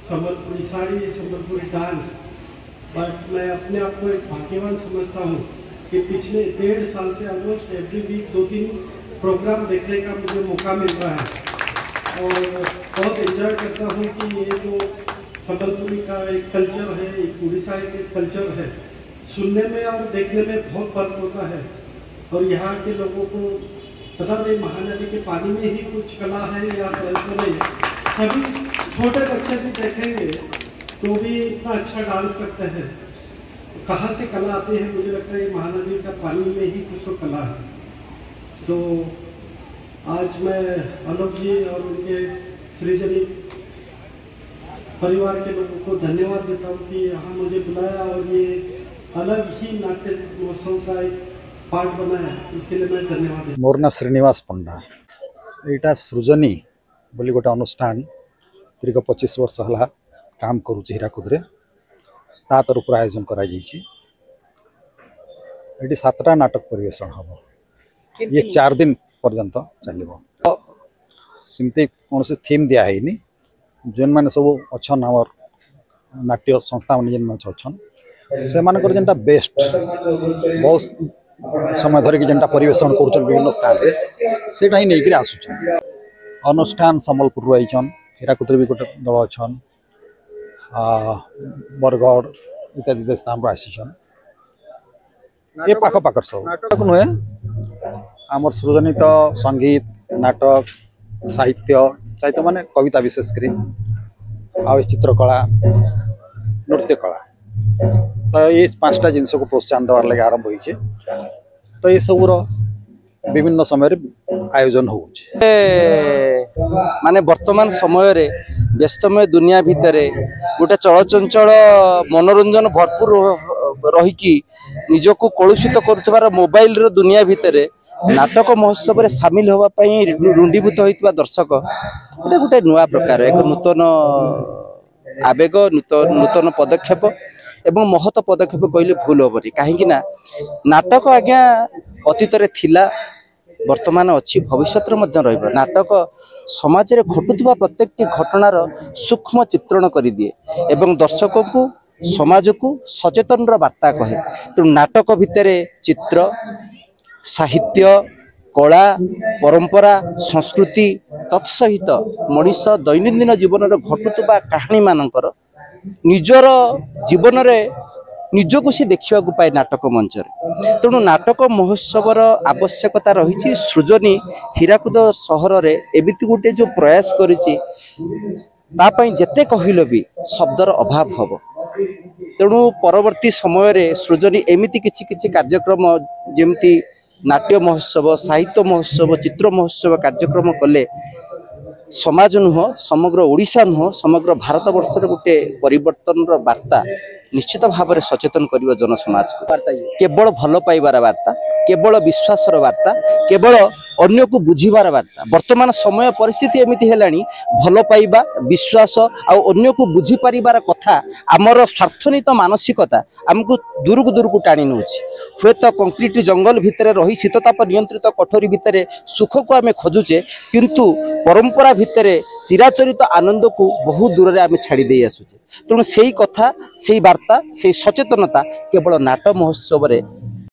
Sambalpuri sari, Sambalpuri dance. But मैं अपने आप को एक भाग्यवान समझता हूँ कि पिछले 1.5 साल से ऑलमोस्ट एवरी वीक 2-3 प्रोग्राम देखने का मुझे मौका मिल रहा है और बहुत एंजॉय करता हूँ कि ये जो संबलपुरी का एक कल्चर है, एक उड़ीसा एक कल्चर है, सुनने में और देखने में बहुत फर्क होता है। और यहाँ के लोगों को पता नहीं महानदी के पानी में ही कुछ कला है या तो नहीं। सभी छोटे बच्चे भी देखेंगे तो भी इतना अच्छा डांस करते हैं। कहाँ से कला आती है? मुझे लगता है महानदी का पानी में ही कुछ तो कला है। तो आज मैं आलोक जी और उनके सृजनी परिवार के लोगों को धन्यवाद देता हूँ कि यहाँ मुझे बुलाया और ये अलग ही नाट्य महोत्सव का एक पार्ट बनाया, इसके लिए मैं धन्यवाद देता हूँ। मोर ना श्रीनिवास पंडा। यहाँ सृजनी बोली गोटे अनुष्ठान दीर्घ 25 वर्ष है काम करुच्ची हीराकुद ता तरफ आयोजन कर 7टा नाटक परिवेशन हम। ये 4 दिन पर्यंत चलो। सेमती कौन से थीम दिखाई जेन मैंने सब अच्छा आमर नाट्य संस्था मैंने जेन अच्छा से मानकर बेस्ट बहुत समय धरिकी जेनटा परिवेशन कर विभिन्न स्थान से ही नहीं आसुच अनुष्ठान संबलपुर आईचन हीराकुद भी गोटे दल अच्छा बरगढ़ इत्यादि स्थान आसीचन ये पाख पाखर सब नाटक नुहे आमर सृजनी तो संगीत नाटक साहित्य माने कविता विशेषकर आ चित्रकला नृत्य कला तो ये 5टा जिनस को प्रोत्साहन देवार लगे आरंभ होइछे। तो ये सब विभिन्न समय आयोजन हो माने वर्तमान समय रे व्यस्तमय दुनिया भितर गोटे चलचंचल मनोरंजन भरपूर रहीकि निजको कलुषित करुवार मोबाइल रो दुनिया भितर नाटक महोत्सव रे सामिल होवाई रुंडीभूत होता दर्शक गोटे गोटे नुआ प्रकार एक नूतन आवेग नूतन पदक्षेप एवं महत पदक्षेप कहले भूल हेनी कहीं नाटक आज्ञा अतीत रे थिला वर्तमान अच्छी भविष्य रे नाटक समाज रे घटुवा प्रत्येक घटनार सूक्ष्म चित्रण कर दिए एवं दर्शकों को समाज को सचेतन वार्ता कहे। तो नाटक भितर चित्र साहित्य कला परंपरा संस्कृति तत्सहित मनीष दैनंदिन जीवन घटुवा कहानी मानकर निजर जीवन रे निजको सी देखा पाए नाटक मंच। तेणु नाटक महोत्सवर आवश्यकता रही सृजनी हीराकुद सहर रे एबिति गोटे जो प्रयास करिछि जेते कहले भी शब्दर अभाव हम। तेणु परवर्ती समय रे सृजनी एमिति किछि कार्यक्रम जेमती नाट्य महोत्सव साहित्य महोत्सव चित्र महोत्सव कार्यक्रम कले समाज नुह समग्र ओडिशा नुह समग्र भारत वर्ष गोटे परिवर्तन वार्ता निश्चित भाव में सचेतन कर जन समाज को केवल भल पाइबार वार्ता केवल विश्वासर वार्ता केवल अन्य को बुझीबार वार्ता। वर्तमान समय परिस्थिति एमती है भल पाइबा विश्वास आन्य को बुझी पारिबार कथा आमर स्वार्थनीत मानसिकता आमको दूर को टाणी नौ हे तो कंक्रीट जंगल भितर रही शीतताप नियंत्रित कठोरी भितर सुख को आम खोजुचे किंतु परंपरा भितर चिराचरित आनंद को बहुत दूर में आम छाड़ी दे आसुचे। तेणु से कथा से वार्ता से सचेतनता केवल नाट्य महोत्सव